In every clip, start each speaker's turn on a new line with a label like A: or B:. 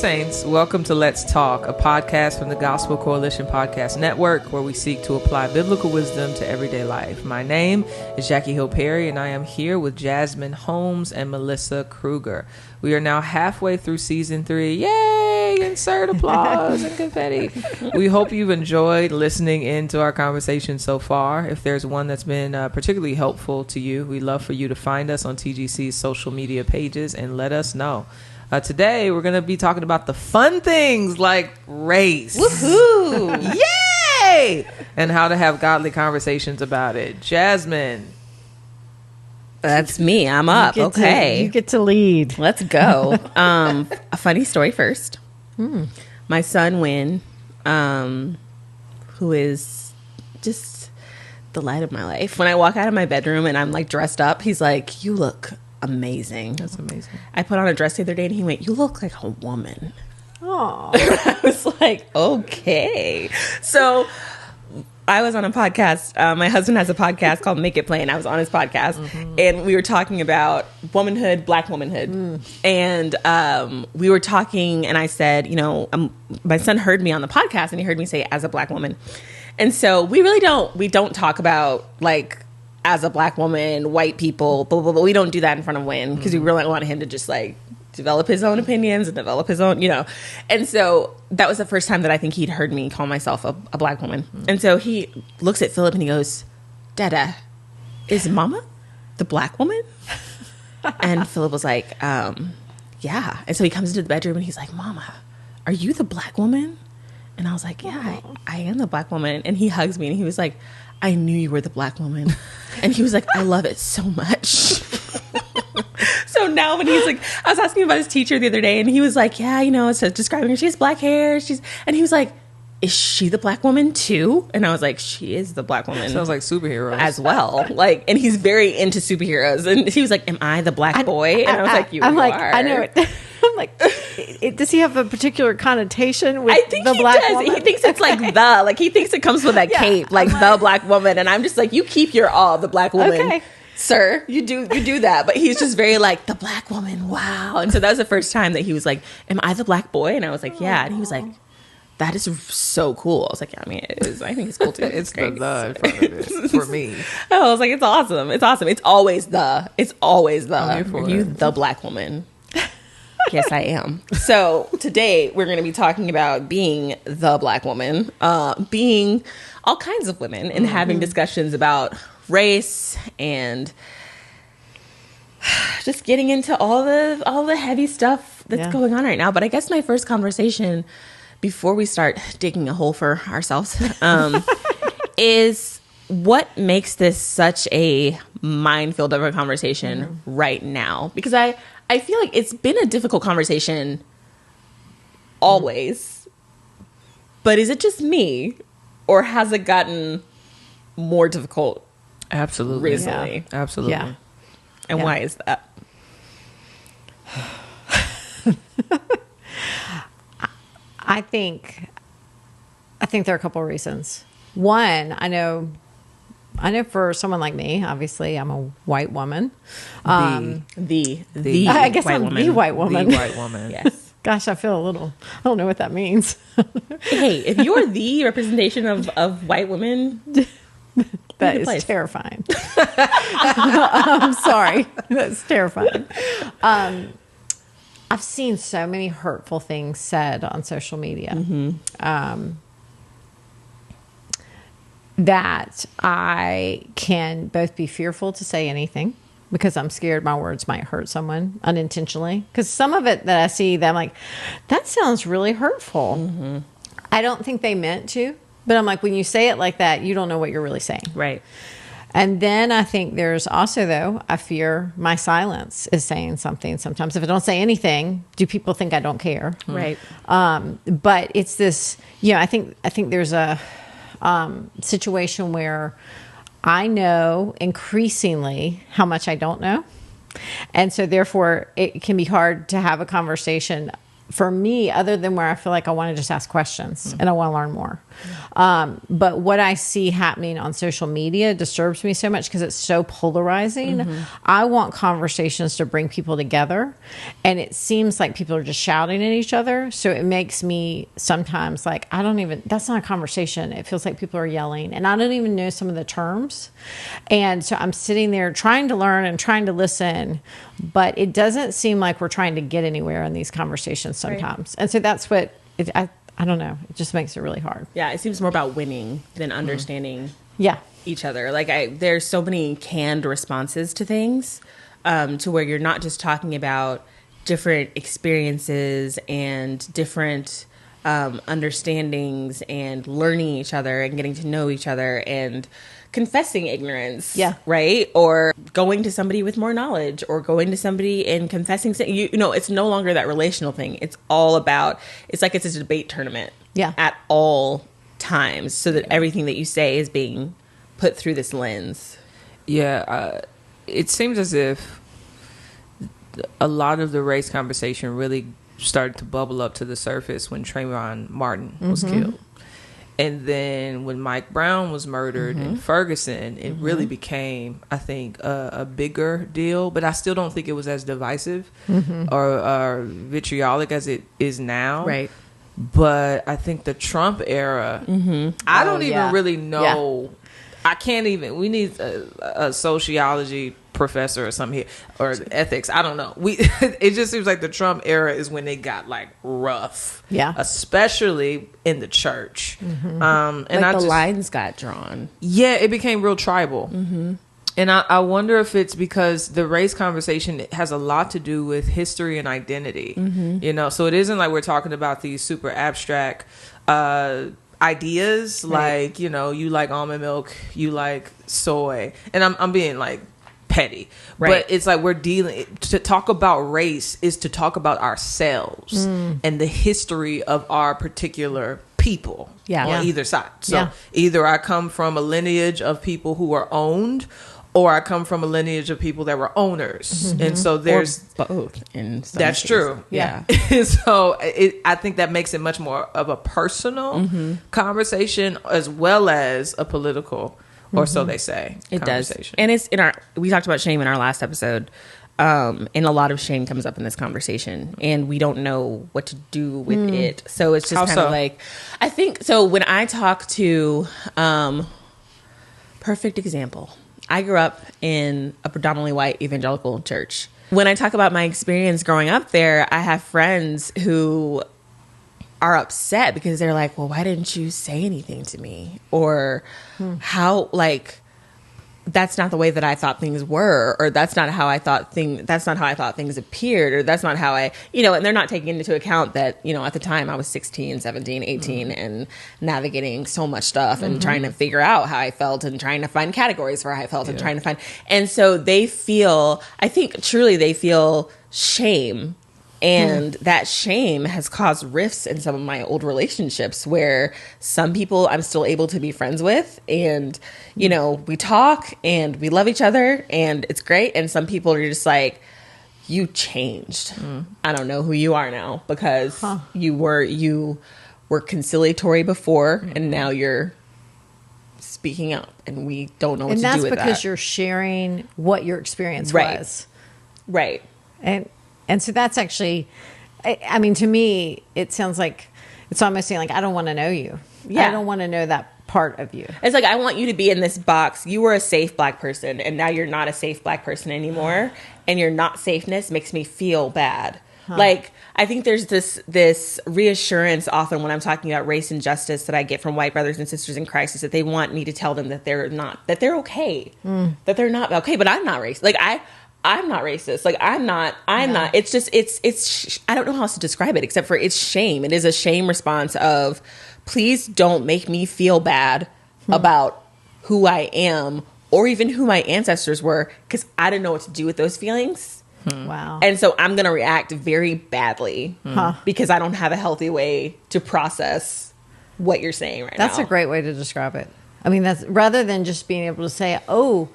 A: Saints. Welcome to Let's Talk, a podcast from the Gospel Coalition Podcast Network, where we seek to apply biblical wisdom to everyday life. My name is Jackie Hill Perry, and I am here with Jasmine Holmes and Melissa Kruger. We are now halfway through season 3. Yay! Insert applause and confetti. We hope you've enjoyed listening into our conversation so far. If there's one that's been particularly helpful to you, we'd love for you to find us on TGC's social media pages and let us know. Today, we're going to be talking about the fun things like race.
B: Woohoo!
A: Yay! And how to have godly conversations about it. Jasmine.
B: That's me. I'm up. Okay.
C: You get to lead.
B: Let's go. A funny story first. My son, Win, who is just the light of my life. When I walk out of my bedroom and I'm like dressed up, he's like, "You look amazing."
A: That's amazing.
B: I put on a dress the other day and he went, "You look like a woman."
C: Oh,
B: I was like, okay. So I was on a podcast. My husband has a podcast called Make It Plain. I was on his podcast and we were talking about womanhood, Black womanhood. And we were talking and I said, my son heard me on the podcast and he heard me say as a Black woman. And so we don't talk about like as a Black woman, white people, blah, blah, blah. We don't do that in front of Win because we really want him to just like develop his own opinions and develop his own, And so that was the first time that I think he'd heard me call myself a Black woman. And so he looks at Philip and he goes, "Dada, is Mama the Black woman?" And Philip was like, "Yeah." And so he comes into the bedroom and he's like, "Mama, are you the Black woman?" And I was like, "Yeah, I am the Black woman." And he hugs me and he was like, "I knew you were the Black woman." And he was like, "I love it so much." So now when he's like, I was asking him about his teacher the other day and he was like, "Yeah, it's describing her. She has black hair." And he was like, "Is she the Black woman too?" And I was like, "She is the Black woman."
A: Sounds like superheroes.
B: As well. And he's very into superheroes. And he was like, "Am I the Black boy?" And I was like, "You are."
C: I know it. I'm like, does he have a particular connotation with
B: I think
C: the
B: he
C: Black
B: does.
C: woman?
B: He thinks it's he thinks it comes with that cape, the Black woman. And I'm just like, you keep your awe of the Black woman.
C: Okay.
B: Sir, you do that. But he's just very like, the Black woman, wow. And so that was the first time that he was like, "Am I the Black boy?" And I was like, "Yeah." And he was like, "That is so cool." I was like, "Yeah, I mean, it is. I think it's cool too."
A: It's
B: great.
A: the in front of it for me.
B: I was like, "It's awesome. It's awesome. It's always the.
A: I'm here for
B: Are you
A: it.
B: the Black woman?" Yes, I am. So today we're going to be talking about being the Black woman, being all kinds of women, and having discussions about race and just getting into all the heavy stuff that's going on right now. But I guess my first conversation before we start digging a hole for ourselves is what makes this such a minefield of a conversation right now? Because I feel like it's been a difficult conversation always, but is it just me or has it gotten more difficult
A: Absolutely.
B: recently?
A: Yeah. Absolutely.
C: Yeah.
B: And why is that?
C: I think there are a couple of reasons. One, I know for someone like me, obviously I'm a white woman.
B: The
C: I guess
B: white
C: I'm
B: woman.
C: the white woman.
A: The white woman.
B: Yes.
C: Gosh, I feel I don't know what that means.
B: Hey, if you're the representation of white women,
C: That is
B: place.
C: terrifying. I'm sorry. That's terrifying. I've seen so many hurtful things said on social media that I can both be fearful to say anything because I'm scared my words might hurt someone unintentionally. Because some of it that I see, that I'm like, that sounds really hurtful. I don't think they meant to. But I'm like, when you say it like that, you don't know what you're really saying.
B: right?
C: And then I think there's also, though, I fear my silence is saying something. Sometimes if I don't say anything, do people think I don't care?
B: Right.
C: But it's this, I think there's a situation where I know increasingly how much I don't know. And so therefore it can be hard to have a conversation for me, other than where I feel like I want to just ask questions and I want to learn more. But what I see happening on social media disturbs me so much because it's so polarizing. I want conversations to bring people together, and it seems like people are just shouting at each other. So it makes me sometimes like, that's not a conversation. It feels like people are yelling, and I don't even know some of the terms. And so I'm sitting there trying to learn and trying to listen, but it doesn't seem like we're trying to get anywhere in these conversations sometimes. Right. And so that's what I don't know. It just makes it really hard.
B: Yeah, it seems more about winning than understanding each other. Like there's so many canned responses to things, to where you're not just talking about different experiences and different understandings and learning each other and getting to know each other and confessing ignorance, right? Or going to somebody with more knowledge, or going to somebody and confessing. You know, it's no longer that relational thing. It's all about, it's like it's a debate tournament at all times, so that everything that you say is being put through this lens.
A: Yeah, it seems as if a lot of the race conversation really started to bubble up to the surface when Trayvon Martin was killed. And then when Mike Brown was murdered in Ferguson, it really became, I think, a bigger deal. But I still don't think it was as divisive or vitriolic as it is now.
B: Right.
A: But I think the Trump era, I don't even really know. Yeah. I can't even. We need a sociology professor or something here, or ethics. I don't know. It just seems like the Trump era is when they got like rough, especially in the church. And
B: like the lines got drawn.
A: Yeah, it became real tribal. And I wonder if it's because the race conversation has a lot to do with history and identity. You know, so it isn't like we're talking about these super abstract ideas, like, you know, you like almond milk, you like soy, and I'm being like petty, but it's like we're dealing, to talk about race is to talk about ourselves and the history of our particular people on either side. So either I come from a lineage of people who were owned, or I come from a lineage of people that were owners. And so there's
B: or both in some
A: that's
B: cases.
A: True.
B: Yeah.
A: So I think that makes it much more of a personal conversation as well as a political, or so they say.
B: It does. And it's we talked about shame in our last episode. And a lot of shame comes up in this conversation, and we don't know what to do with it. So it's just kind of like, I think, so when I talk to, perfect example, I grew up in a predominantly white evangelical church. When I talk about my experience growing up there, I have friends who are upset because they're like, well, why didn't you say anything to me? Or how, like, that's not the way that I thought things were, or that's not how I thought things appeared, or that's not how I, you know, and they're not taking into account that, you know, at the time I was 16, 17, 18 and navigating so much stuff and trying to figure out how I felt and trying to find categories for how I felt and trying to find, and so they feel, I think truly they feel shame. And that shame has caused rifts in some of my old relationships where some people I'm still able to be friends with, and, you know, we talk and we love each other and it's great. And some people are just like, you changed. I don't know who you are now, because you were conciliatory before and now you're speaking up and we don't know what to do with that.
C: And that's because you're sharing what your experience was.
B: Right.
C: And so that's actually, I mean, to me, it sounds like it's almost saying like, I don't want to know you. Yeah. I don't want to know that part of you.
B: It's like, I want you to be in this box. You were a safe Black person, and now you're not a safe Black person anymore. And your not safeness makes me feel bad. Like, I think there's this reassurance often when I'm talking about race and justice that I get from white brothers and sisters in Christ, is that they want me to tell them that they're okay, that they're not okay, but I'm not racist. Like, I'm not racist. Like, I'm not, it's just, it's, I don't know how else to describe it except for it's shame. It is a shame response of, please don't make me feel bad about who I am or even who my ancestors were, because I don't know what to do with those feelings.
C: Wow.
B: And so I'm going to react very badly because I don't have a healthy way to process what you're saying right now.
C: That's a great way to describe it. I mean, that's rather than just being able to say, oh,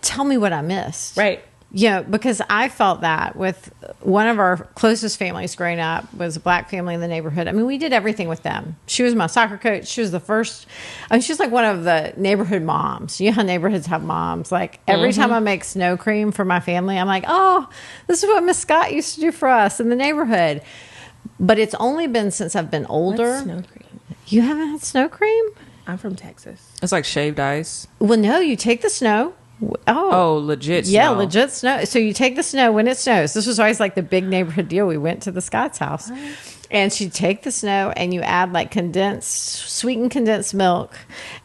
C: tell me what I missed.
B: Right.
C: because I felt that with one of our closest families growing up was a black family in the neighborhood. I mean, we did everything with them. She was my soccer coach. She was the first. I mean, she's like one of the neighborhood moms. You know how neighborhoods have moms. Like every time I make snow cream for my family, I'm like, oh, this is what Miss Scott used to do for us in the neighborhood. But it's only been since I've been older.
B: What's snow cream?
C: You haven't had snow cream?
B: I'm from Texas.
A: It's like shaved ice.
C: Well, no, you take the snow.
A: Oh, legit snow.
C: Yeah, legit snow. So you take the snow when it snows. This was always like the big neighborhood deal. We went to the Scott's house. And she'd take the snow and you add like sweetened condensed milk.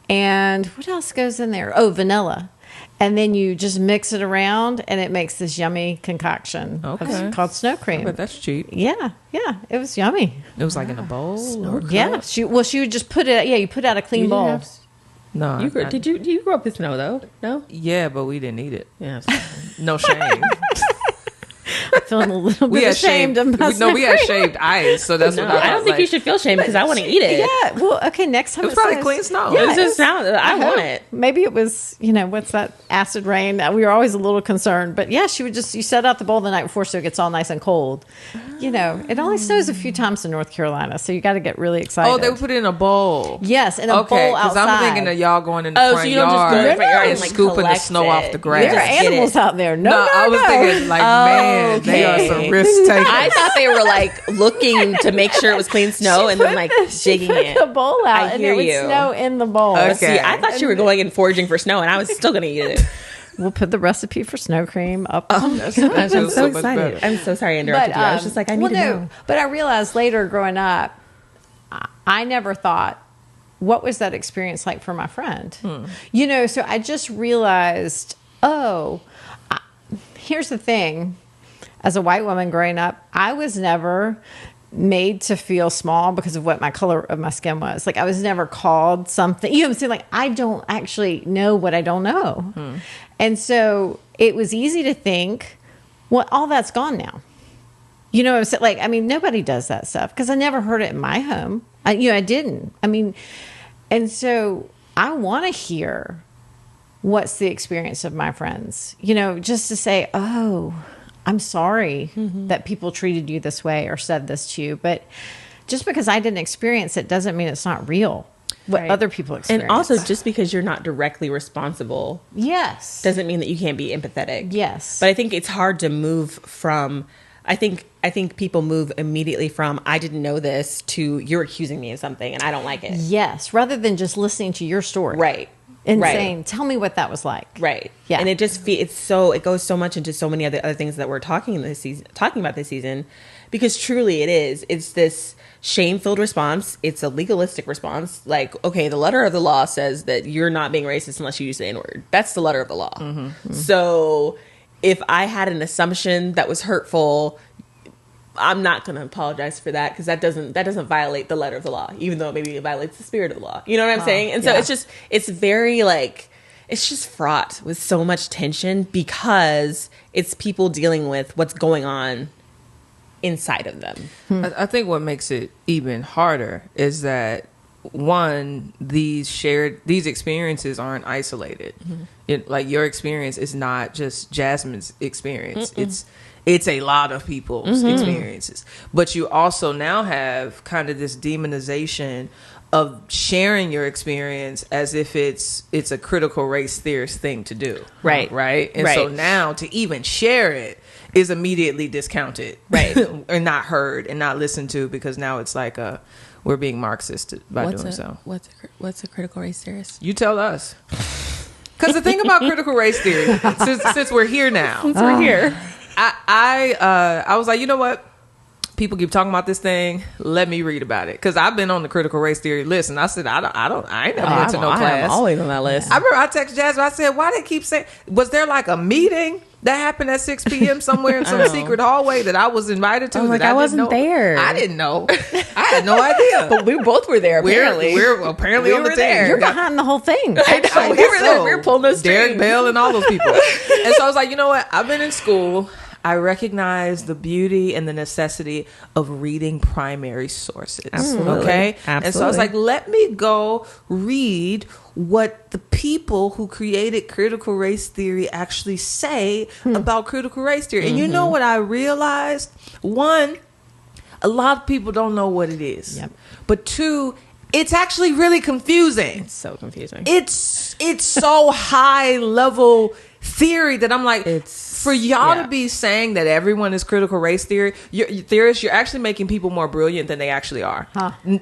C: And what else goes in there? Oh, vanilla. And then you just mix it around and it makes this yummy concoction.
A: Okay.
C: Called snow cream.
A: But that's cheap.
C: Yeah. It was yummy.
A: It was like in a bowl? Or
C: Yeah. She would just put it, you put out a clean bowl.
A: No.
B: Did you grow up with snow though? No?
A: Yeah, but we didn't eat it.
B: Yeah.
A: No shame.
C: I'm feeling a little bit ashamed of myself.
A: No, we had shaved ice, so that's
B: No,
A: what
B: I don't think you should feel shame because I want to eat it.
C: Yeah. Well, okay. Next time
A: It was probably clean snow.
C: Yeah,
B: It just sounds. I want it.
C: Maybe it was, what's that acid rain? We were always a little concerned. But yeah, you set out the bowl the night before so it gets all nice and cold. It only snows a few times in North Carolina, so you got to get really excited.
A: Oh, they would put it in a bowl.
C: Yes, in a bowl outside.
A: I'm thinking of y'all going in the
B: Oh,
A: front
B: so you don't just go
A: yard
B: in the front yard
A: and
B: and
A: scooping the
B: collect
A: snow
B: it.
A: off the grass.
C: There are animals out there. No,
A: I was thinking man, they are some risk takers.
B: I thought they were like looking to make sure it was clean snow and then like digging it.
C: the bowl out,
B: I
C: and
B: hear
C: it would
B: you.
C: snow in the bowl.
A: Okay.
B: See, I thought you were going and foraging for snow, and I was still going to eat it.
C: We'll put the recipe for snow cream up.
B: I'm
A: Feels
B: so
A: much
B: excited.
A: better.
B: I'm so sorry I interrupted you. I was just like, I need to know.
C: But I realized later growing up, I never thought, what was that experience like for my friend? So I just realized, here's the thing. As a white woman growing up, I was never made to feel small because of what my color of my skin was. Like I was never called something. You know what I'm saying? Like I don't actually know what I don't know. And so it was easy to think, well, all that's gone now. You know what I'm saying? Like, I mean, nobody does that stuff because I never heard it in my home. I didn't. I mean, and so I want to hear what's the experience of my friends, just to say, oh, I'm sorry that people treated you this way or said this to you. But just because I didn't experience it doesn't mean it's not real. What other people experience.
B: And also, just because you're not directly responsible,
C: yes,
B: doesn't mean that you can't be empathetic.
C: Yes,
B: but I think it's hard to move from. I think people move immediately from I didn't know this to you're accusing me of something and I don't like it.
C: Yes, rather than just listening to your story,
B: right?
C: And saying, "Tell me what that was like."
B: Right.
C: Yeah.
B: And it just it goes so much into so many other things that we're talking about this season, because truly it is. It's this shame-filled response. It's a legalistic response. Like, okay, the letter of the law says that you're not being racist unless you use the N-word. That's the letter of the law. So if I had an assumption that was hurtful, I'm not going to apologize for that because that doesn't violate the letter of the law, even though maybe it violates the spirit of the law. You know what I'm saying? And so it's very it's just fraught with so much tension because it's people dealing with what's going on inside of them.
A: I think what makes it even harder is that one, these experiences aren't isolated. Like your experience is not just Jasmine's experience. It's a lot of people's experiences. But you also now have kind of this demonization of sharing your experience as if it's a critical race theorist thing to do.
B: Right.
A: Right? And so now to even share it is immediately discounted.
B: Right.
A: And not heard and not listened to because now it's like we're being Marxist by doing so.
B: What's a critical race theorist?
A: You tell us. Because the thing about critical race theory, since we're here now.
B: Since we're here.
A: I was like, you know what? People keep talking about this thing. Let me read about it because I've been on the critical race theory list, and I said, I ain't never went to no class.
B: I'm always on that list.
A: I remember I texted Jasmine. I said, why they keep saying? Was there like a meeting that happened at 6 p.m. somewhere in some secret hallway that I was invited to?
B: Like I wasn't there.
A: I didn't know. I had no idea.
B: But we both were there. Apparently,
A: we're apparently on the team.
B: there.
C: You're behind the whole thing.
B: I know. We were there. We were pulling those strings.
A: Derek Bell and all those people. And so I was like, you know what? I've been in school. I recognize the beauty and the necessity of reading primary sources.
B: Absolutely.
A: Okay?
B: Absolutely.
A: And so I was like, let me go read what the people who created critical race theory actually say about critical race theory. And you know what I realized? One, a lot of people don't know what it is.
C: Yep.
A: But two, it's actually really confusing.
B: It's so confusing.
A: It's so high level theory that I'm like, for y'all to be saying that everyone is critical race theory, theorists, you're actually making people more brilliant than they actually are.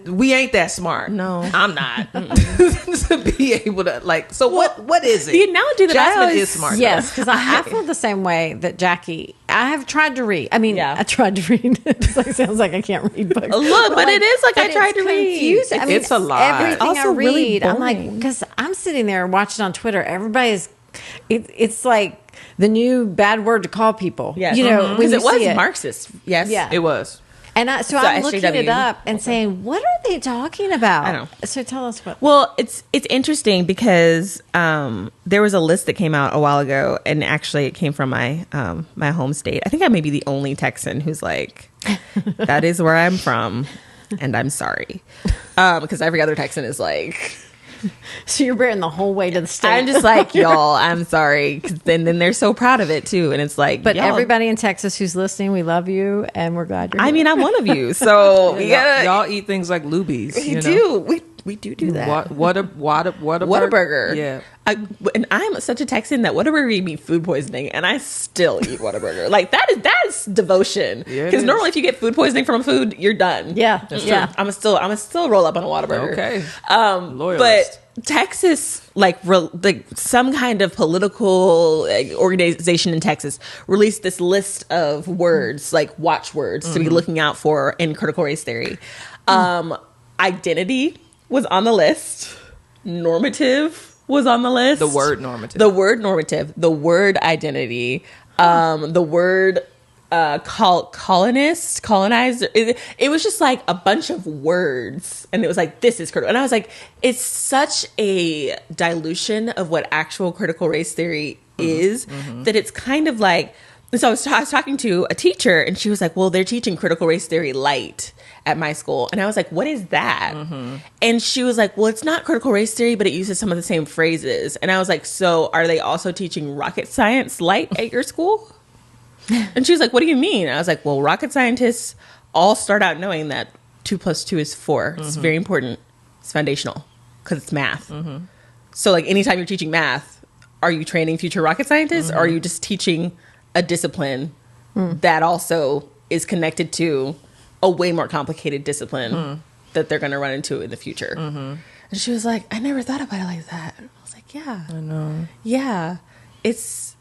A: We ain't that smart.
B: No.
A: I'm not. To be able to like, so what is it?
B: The analogy that
A: Jasmine
B: I always,
A: is smart.
C: Yes, because I feel the same way that Jackie. I have tried to read. I mean,
B: Yeah.
C: I tried to read. It sounds like I can't read books.
B: Look, but it is like
C: but
B: I tried
C: it's
B: to read.
C: confusing. I mean,
A: It's a lot.
C: Everything
B: Also
C: I read,
B: really
C: I'm like,
B: boring.
C: because I'm sitting there watching on Twitter. Everybody's. It's like the new bad word to call people.
B: Yes.
C: You know, when
B: Because
C: you
B: it was
C: see it.
B: Marxist. Yes.
C: Yeah.
A: It was.
C: And I'm looking
B: SJW.
C: it up and saying, what are they talking about?
B: I know.
C: So tell us what.
B: Well, it's interesting because there was a list that came out a while ago, and actually it came from my my home state. I think I may be the only Texan who's like, that is where I'm from, and I'm sorry, because every other Texan is like,
C: So you're bearing the whole way to the state.
B: I'm just like, y'all, I'm sorry. 'Cause then they're so proud of it too, and it's like,
C: But
B: y'all,
C: everybody in Texas who's listening, we love you, and we're glad you're here.
B: I mean, I'm one of you, so we gotta.
A: Y'all eat things like Lubies.
B: We
A: you know?
B: do. We do that.
A: Whataburger.
B: Whataburger.
A: Yeah.
B: And I'm such a Texan that Whataburger gave me food poisoning, and I still eat Whataburger. Like that's devotion.
A: Yeah, it
B: Because
A: is.
B: normally, if you get food poisoning from a food, you're done.
C: Yeah,
A: That's
C: yeah.
A: true.
B: I'm still roll up on a Whataburger.
A: Okay.
B: But
A: Loyalist.
B: Texas, like some kind of political organization in Texas, released this list of words, like watchwords to be looking out for in critical race theory. Identity was on the list. Normative was on the list.
A: The word normative.
B: The word normative. The word identity. The word colonizer. It was just like a bunch of words, and it was like, this is critical. And I was like, it's such a dilution of what actual critical race theory is that it's kind of like. So I was talking to a teacher, and she was like, well, they're teaching critical race theory light at my school. And I was like, what is that? And she was like, well, it's not critical race theory, but it uses some of the same phrases. And I was like, so are they also teaching rocket science light at your school? And she was like, what do you mean? I was like, well, rocket scientists all start out knowing that 2 + 2 is 4. It's very important. It's foundational because it's math. So like anytime you're teaching math, are you training future rocket scientists or are you just teaching a discipline that also is connected to a way more complicated discipline that they're going to run into in the future? And she was like, I never thought about it like that. I was like, yeah.
A: I know.
B: Yeah. It's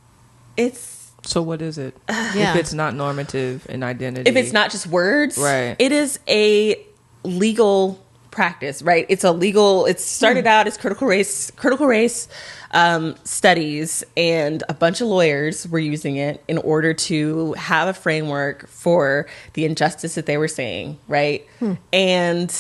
A: So what is it?
C: Yeah.
A: If it's not normative and identity.
B: if it's not just words,
A: Right.
B: it is a legal practice, right? It's a legal, it started out as critical race studies, and a bunch of lawyers were using it in order to have a framework for the injustice that they were seeing, right? And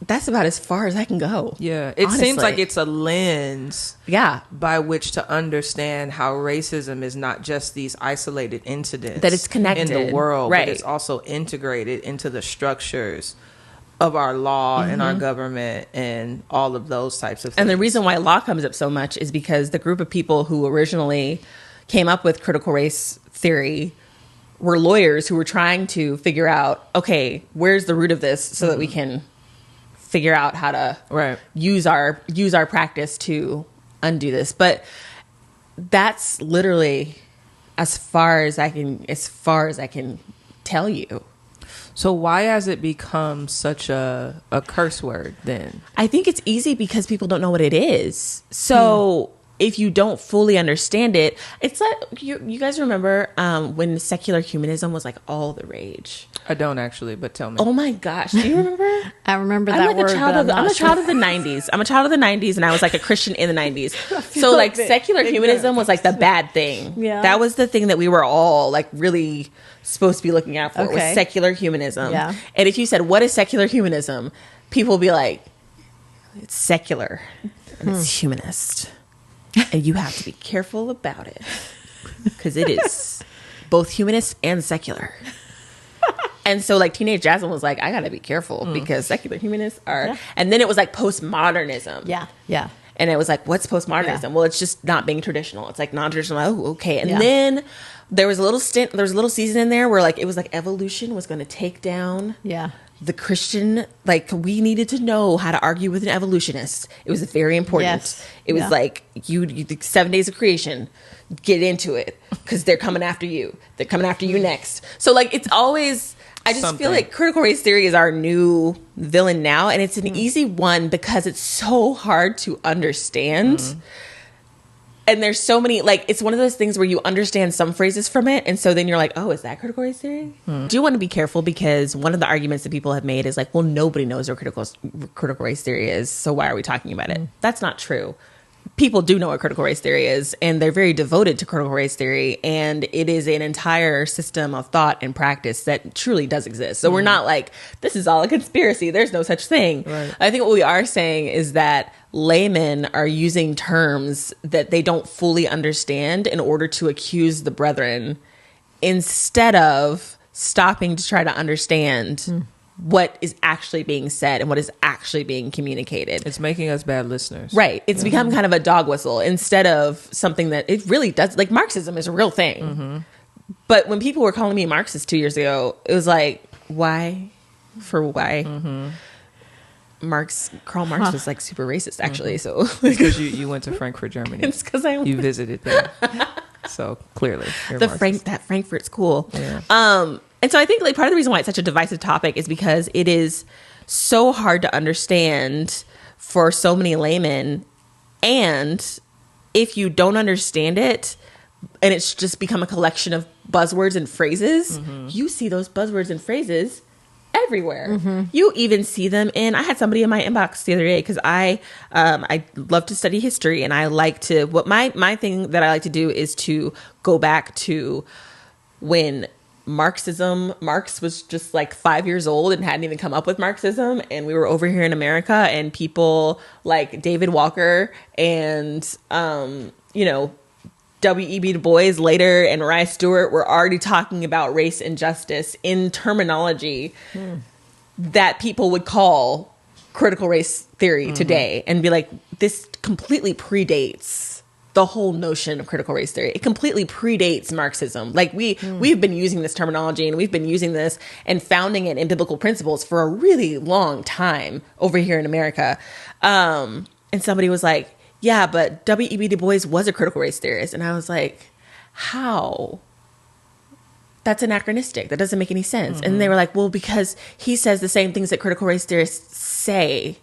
B: that's about as far as I can go.
A: Yeah. It seems
B: honestly.
A: like it's a lens
B: Yeah.
A: by which to understand how racism is not just these isolated incidents
B: That it's connected.
A: in the world,
B: Right.
A: but it's also integrated into the structures of our law and our government and all of those types of things.
B: And the reason why law comes up so much is because the group of people who originally came up with critical race theory were lawyers who were trying to figure out, okay, where's the root of this so that we can figure out how to
A: Right.
B: use our practice to undo this. But that's literally as far as I can tell you.
A: So why has it become such a curse word then?
B: I think it's easy because people don't know what it is. So if you don't fully understand it, it's like you guys remember when secular humanism was like all the rage.
A: I don't actually, but tell me.
B: Oh my gosh, do you remember?
C: I remember
B: I'm
C: that
B: like
C: word.
B: a child
C: but
B: of the, I'm a
C: not
B: child
C: sure.
B: of the 90s. I'm a child of the 90s, and I was like a Christian in the 90s. So like secular humanism was like the bad thing.
C: Yeah.
B: That was the thing that we were all like really supposed to be looking out for, was
C: Okay.
B: secular humanism.
C: Yeah.
B: And if you said, what is secular humanism? People would be like, it's secular and it's humanist. And you have to be careful about it because it is both humanist and secular. And so like teenage Jasmine was like, I gotta be careful because secular humanists are, and then it was like postmodernism.
C: Yeah.
B: And it was like, what's postmodernism?
C: Yeah.
B: Well, it's just not being traditional. It's like non-traditional. Oh, okay. And then there was a little season in there where like, it was like evolution was going to take down the Christian, like we needed to know how to argue with an evolutionist. It was very important.
C: Yes.
B: It was like you the 7 days of creation, get into it because they're coming after you. They're coming after you next. So like, it's always, I just feel like critical race theory is our new villain now. And it's an easy one because it's so hard to understand. And there's so many, like, it's one of those things where you understand some phrases from it. And so then you're like, oh, is that critical race theory? Do you want to be careful? Because one of the arguments that people have made is like, well, nobody knows what critical race theory is. So why are we talking about it? That's not true. People do know what critical race theory is, and they're very devoted to critical race theory. And it is an entire system of thought and practice that truly does exist. So we're not like, this is all a conspiracy. There's no such thing.
A: Right.
B: I think what we are saying is that laymen are using terms that they don't fully understand in order to accuse the brethren instead of stopping to try to understand what is actually being said and what is actually being communicated.
A: It's making us bad listeners.
B: Right. It's become kind of a dog whistle instead of something that it really does. Like Marxism is a real thing. But when people were calling me Marxist 2 years ago, it was like, why? For why? Karl Marx was like super racist actually. So
A: Because you went to Frankfurt, Germany.
B: it's because
A: You visited there. So clearly you're Marxist.
B: that Frankfurt school.
A: Yeah.
B: And so I think like part of the reason why it's such a divisive topic is because it is so hard to understand for so many laymen. And if you don't understand it and it's just become a collection of buzzwords and phrases, you see those buzzwords and phrases everywhere. You even see them in, I had somebody in my inbox the other day because I love to study history, and I like to, what my thing that I like to do is to go back to when Marx was just like 5 years old and hadn't even come up with Marxism, and we were over here in America, and people like David Walker and W.E.B. Du Bois later and Mariah Stewart were already talking about race and justice in terminology that people would call critical race theory today, and be like, this completely predates the whole notion of critical race theory. It completely predates Marxism. Like we've been using this terminology, and we've been using this and founding it in biblical principles for a really long time over here in America. And somebody was like, yeah, but W.E.B. Du Bois was a critical race theorist. And I was like, how? That's anachronistic. That doesn't make any sense. And they were like, well, because he says the same things that critical race theorists say.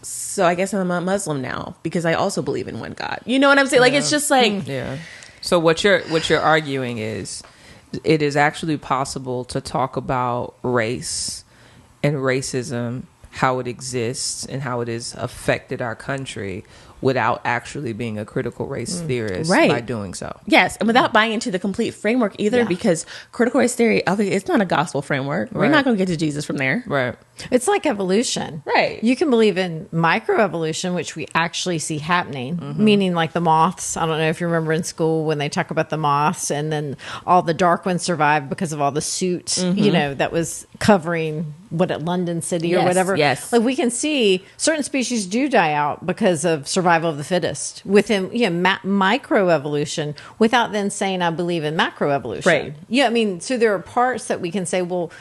B: So I guess I'm a Muslim now because I also believe in one God. You know what I'm saying? Like, it's just like,
A: So what you're arguing is it is actually possible to talk about race and racism, how it exists and how it has affected our country, without actually being a critical race theorist by doing so.
B: Yes, and without buying into the complete framework either, because critical race theory, it's not a gospel framework. We're not going to get to Jesus from there.
A: Right.
C: It's like evolution.
B: Right.
C: You can believe in microevolution, which we actually see happening, meaning like the moths. I don't know if you remember in school when they talk about the moths, and then all the dark ones survived because of all the soot, that was covering London City or whatever.
B: Yes.
C: Like we can see certain species do die out because of survival of the fittest within microevolution, without then saying I believe in macroevolution.
B: Right.
C: Yeah. I mean, so there are parts that we can say, well,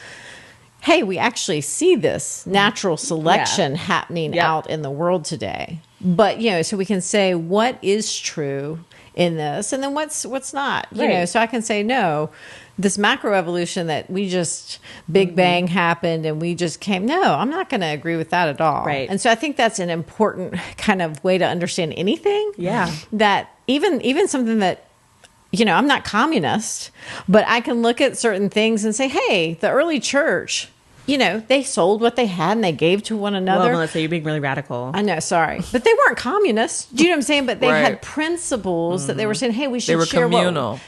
C: hey, we actually see this natural selection happening out in the world today. But, so we can say what is true in this and then what's not, you know, so I can say, no, this macroevolution that we just Big Bang happened and we just came. No, I'm not going to agree with that at all.
B: Right.
C: And so I think that's an important kind of way to understand anything.
B: Yeah.
C: That even something that, I'm not communist, but I can look at certain things and say, hey, the early church, they sold what they had and they gave to one another.
B: Well, Melissa, you're being really radical.
C: I know, sorry. But they weren't communists. Do you know what I'm saying? But they had principles that they were saying, hey, we should share
A: communal.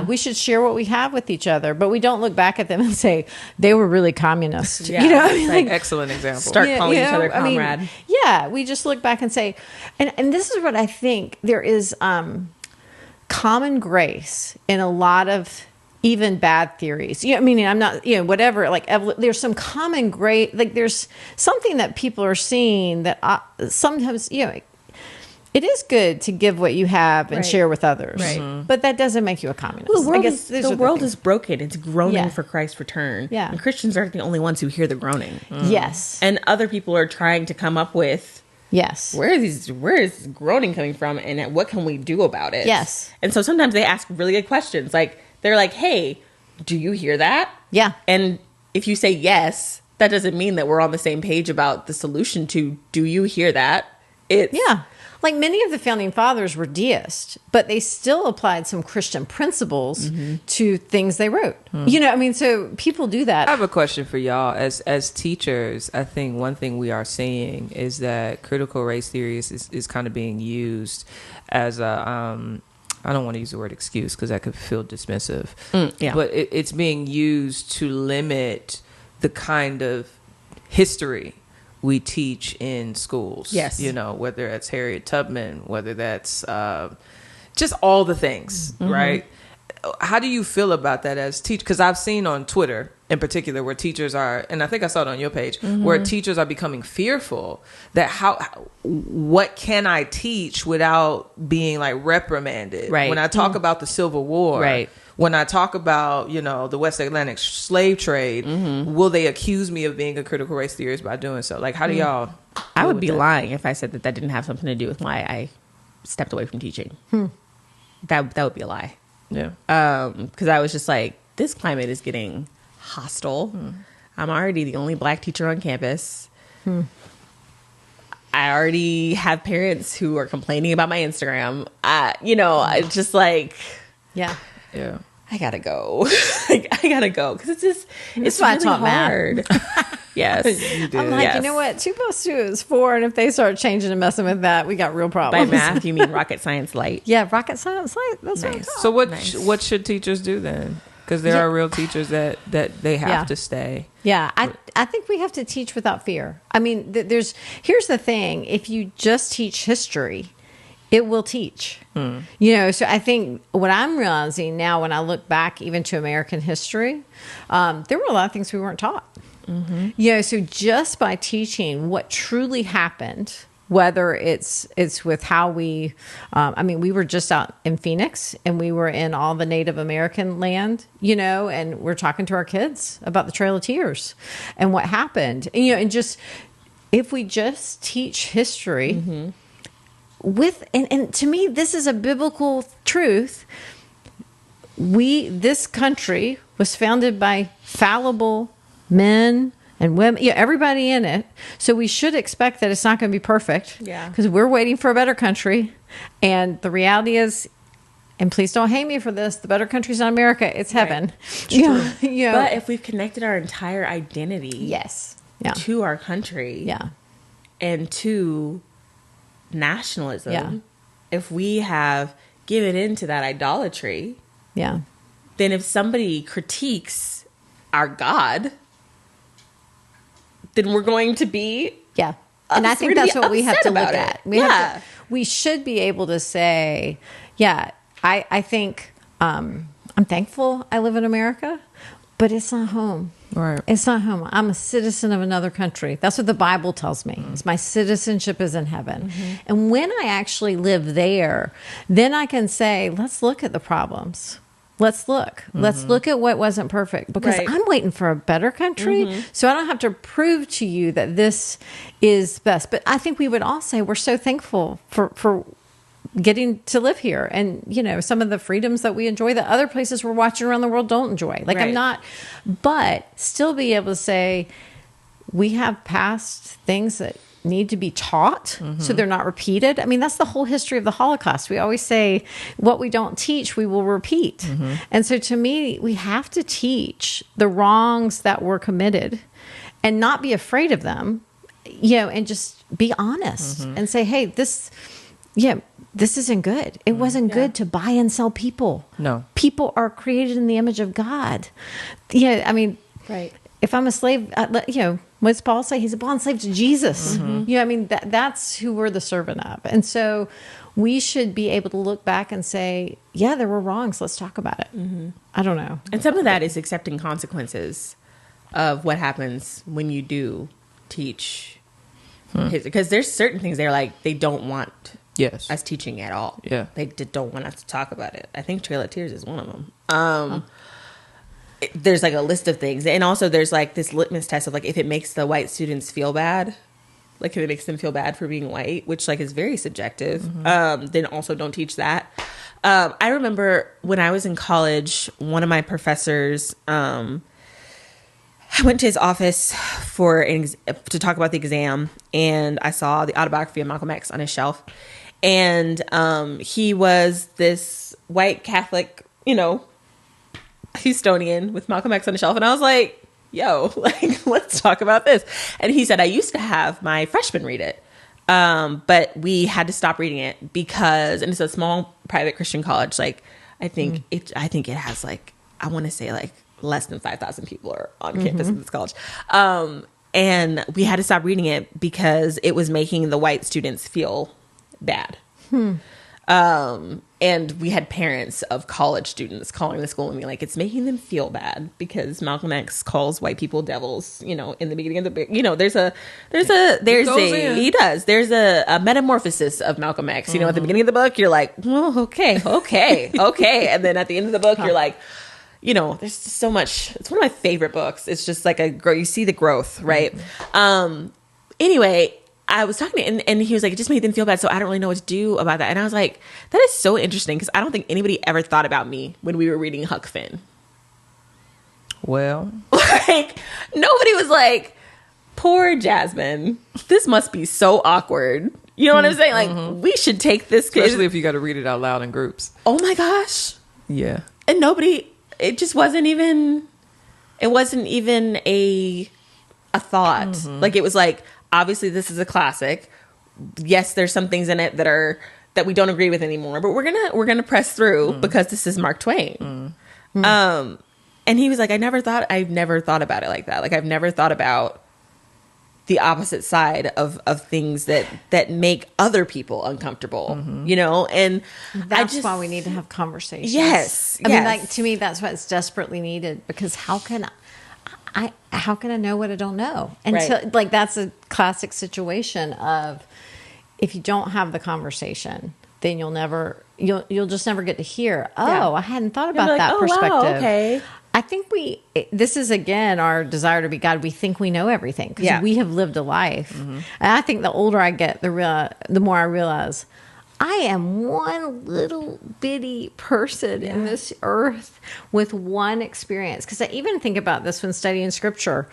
C: we should share what we have with each other. But we don't look back at them and say, they were really communist.
B: Yeah,
C: you know what I mean? Like,
A: excellent example.
B: Start calling each other comrade.
C: We just look back and say, and this is what I think there is, common grace in a lot of even bad theories. You know, I mean, I'm not, you know, whatever, like there's some common grace, like there's something that people are seeing that sometimes, you know, it is good to give what you have and share with others. Right. But that doesn't make you a communist.
B: Well,
C: the
B: world is broken. It's groaning for Christ's return.
C: Yeah.
B: And Christians aren't the only ones who hear the groaning.
C: Yes.
B: And other people are trying to come up with, where is groaning coming from, and what can we do about it?
C: Yes.
B: And so sometimes they ask really good questions. Like, they're like, hey, do you hear that?
C: Yeah.
B: And if you say yes, that doesn't mean that we're on the same page about the solution to, do you hear that?
C: Yeah. Like many of the founding fathers were deists, but they still applied some Christian principles to things they wrote. You know, I mean, so people do that.
A: I have a question for y'all. As teachers, I think one thing we are seeing is that critical race theory is kind of being used as a, I don't want to use the word excuse because that could feel dismissive, but it's being used to limit the kind of history we teach in schools.
B: Yes.
A: You know, whether that's Harriet Tubman, whether that's just all the things, right? How do you feel about that as teacher? Because I've seen on Twitter in particular where teachers are, and I think I saw it on your page, where teachers are becoming fearful that what can I teach without being like reprimanded?
B: Right.
A: When I talk about the Civil War,
B: right.
A: When I talk about, you know, the West Atlantic slave trade, will they accuse me of being a critical race theorist by doing so? Like, how do y'all?
B: I would be lying if I said that didn't have something to do with why I stepped away from teaching. That would be a lie.
A: Yeah.
B: Because I was just like, this climate is getting hostile. I'm already the only Black teacher on campus. I already have parents who are complaining about my Instagram. You know, it's just like,
C: Yeah.
B: I gotta go. I gotta go because it's
C: That's why
B: really
C: I taught
B: hard. Yes,
A: You did.
C: I'm like, you know what? 2 + 2 is 4, and if they start changing and messing with that, we got real
B: By
C: problems.
B: math, you mean rocket science light?
C: Yeah, rocket science. That's what I'm
B: Nice.
C: talking
A: So what should teachers do then? Because there are real teachers that they have to stay.
C: Yeah, I think we have to teach without fear. I mean, here's the thing: if you just teach history, it will teach. You know, so I think what I'm realizing now, when I look back even to American history, there were a lot of things we weren't taught. You know, so just by teaching what truly happened, whether it's with how we, I mean, we were just out in Phoenix and we were in all the Native American land, you know, and we're talking to our kids about the Trail of Tears and what happened. And, you know, and just, if we just teach history and to me, this is a biblical truth. This country was founded by fallible men and women, everybody in it. So we should expect that it's not going to be perfect.
B: Yeah.
C: Because we're waiting for a better country. And the reality is, and please don't hate me for this, the better country's not America, it's heaven.
B: Right.
C: You know,
B: But if we've connected our entire identity to our country and to nationalism, if we have given into that idolatry, then if somebody critiques our God, then we're going to be
C: and I think that's what we have to look at.
B: It.
C: We should be able to say, I think I'm thankful I live in America, but it's not home.
A: Right.
C: It's not home. I'm a citizen of another country. That's what the Bible tells me. It's my citizenship is in heaven. And when I actually live there, then I can say, let's look at the problems. Let's look. Let's look at what wasn't perfect, because I'm waiting for a better country. So I don't have to prove to you that this is best. But I think we would all say we're so thankful for getting to live here, and you know, some of the freedoms that we enjoy that other places we're watching around the world don't enjoy. Like I'm not, but still be able to say we have past things that need to be taught so they're not repeated. I mean, that's the whole history of the Holocaust. We always say what we don't teach, we will repeat. And so to me, we have to teach the wrongs that were committed and not be afraid of them, you know, and just be honest and say, hey, this isn't good. It wasn't good to buy and sell people.
A: No.
C: People are created in the image of God. Yeah, I mean, if I'm a slave, what does Paul say? He's a bond slave to Jesus. I mean, that's who we're the servant of. And so we should be able to look back and say, yeah, there were wrongs. Let's talk about it. I don't know.
B: And some of that is accepting consequences of what happens when you do teach. Because there's certain things they're like, they don't want us teaching at all.
A: Yeah.
B: They don't want us to talk about it. I think Trail of Tears is one of them. There's like a list of things. And also there's like this litmus test of like, if it makes the white students feel bad, like if it makes them feel bad for being white, which like is very subjective, then also don't teach that. I remember when I was in college, one of my professors, I went to his office to talk about the exam, and I saw the autobiography of Malcolm X on his shelf. And he was this white Catholic, Houstonian with Malcolm X on the shelf. And I was like, yo, like, let's talk about this. And he said, I used to have my freshmen read it. But we had to stop reading it and it's a small private Christian college. Like, I think it has like, I want to say like less than 5,000 people are on campus in this college. And we had to stop reading it because it was making the white students feel bad. And we had parents of college students calling the school and being like, it's making them feel bad because Malcolm X calls white people devils, in the beginning of the book. There's a metamorphosis of Malcolm X, at the beginning of the book, you're like, oh, okay. And then at the end of the book, you're like, there's just so much. It's one of my favorite books. It's just like you see the growth, right? Anyway, I was talking to him and he was like, it just made them feel bad. So I don't really know what to do about that. And I was like, that is so interesting because I don't think anybody ever thought about me when we were reading Huck Finn.
A: Well,
B: like nobody was like, poor Jasmine, this must be so awkward. You know what I'm saying? Like we should take this.
A: Especially if you got to read it out loud in groups.
B: Oh my gosh.
A: Yeah.
B: And it just wasn't even a thought. Like it was like, obviously this is a classic. Yes, there's some things in it that we don't agree with anymore, but we're gonna press through because this is Mark Twain. And he was like, I've never thought about it like that. Like I've never thought about the opposite side of things that make other people uncomfortable, and
C: that's why we need to have conversations.
B: Yes.
C: I mean, like to me, that's what's desperately needed because how can I know what I don't know? And like that's a classic situation of if you don't have the conversation, then you'll just never get to hear. Oh, I hadn't thought about that perspective.
B: Wow, okay.
C: I think this is again our desire to be God. We think we know everything because we have lived a life. And I think the older I get, the more I realize I am one little bitty person in this earth with one experience. Because I even think about this when studying scripture.